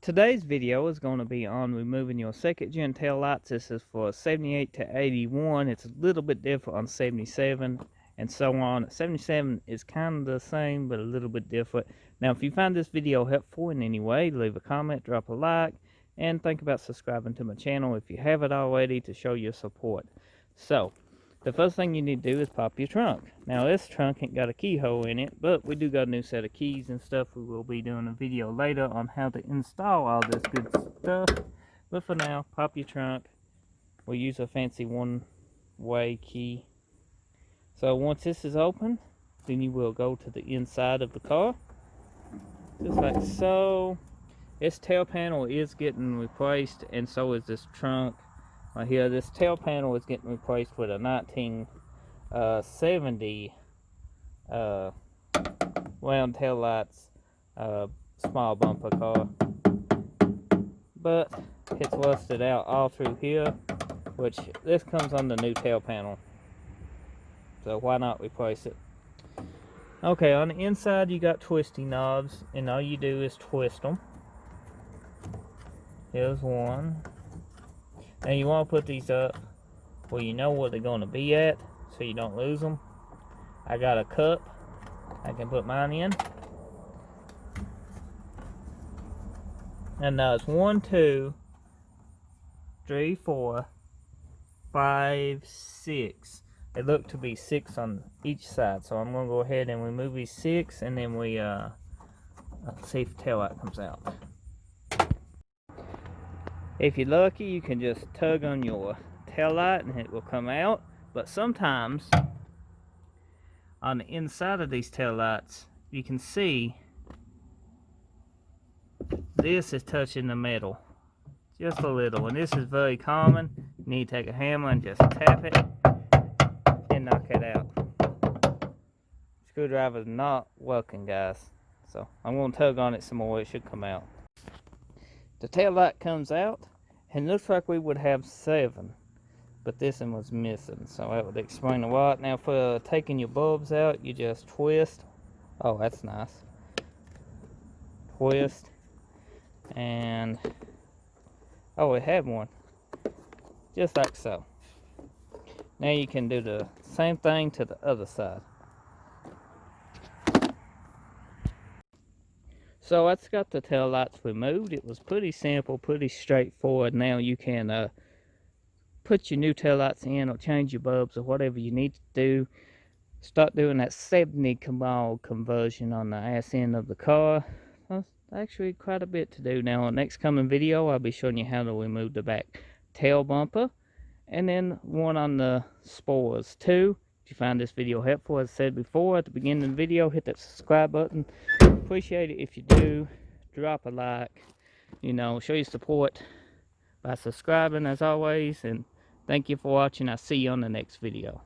Today's video is going to be on removing your second gen tail lights. This is for 78 to 81. It's a little bit different on 77 and so on. 77 is kind of the same but a little bit different. Now if you find this video helpful in any way, leave a comment, drop a like, and think about subscribing to my channel if you haven't already to show your support. So the first thing you need to do is pop your trunk. Now this trunk ain't got a keyhole in it, but we do got a new set of keys and stuff. We will be doing a video later on how to install all this good stuff. But for now, pop your trunk. We'll use a fancy one-way key. So once this is open, then you will go to the inside of the car. Just like so. This tail panel is getting replaced, and so is this trunk. Right here, this tail panel is getting replaced with a 1970 round tail lights, small bumper car. But it's rusted out all through here, which this comes on the new tail panel. So why not replace it? Okay, on the inside you got twisty knobs, and all you do is twist them. Here's one. Now you want to put these up where you know where they're going to be at, so you don't lose them. I got a cup I can put mine in. And now it's 1, 2, 3, 4, 5, 6. They look to be 6 on each side, so I'm going to go ahead and remove these 6, and then we see if the tail light comes out. If you're lucky, you can just tug on your tail light and it will come out. But sometimes on the inside of these tail lights, you can see this is touching the metal just a little, and this is very common. You need to take a hammer and just tap it and knock it out. Screwdriver is not working, guys, so I'm going to tug on it some more. It should come out. The tail light comes out, and looks like we would have 7, but this one was missing, so that would explain a lot. Now for taking your bulbs out, you just twist. Oh, that's nice. Twist, and oh, it had one, just like so. Now you can do the same thing to the other side. So that's got the tail lights removed. It was pretty simple, pretty straightforward. Now you can put your new tail lights in or change your bulbs or whatever you need to do. Start doing that 70 Camaro conversion on the ass end of the car. That's actually quite a bit to do. Now in the next coming video, I'll be showing you how to remove the back tail bumper, and then one on the spoilers too. If you find this video helpful, as I said before at the beginning of the video, hit that subscribe button. Appreciate it if you do. Drop a like, show your support by subscribing as always, and thank you for watching. I'll see you on the next video.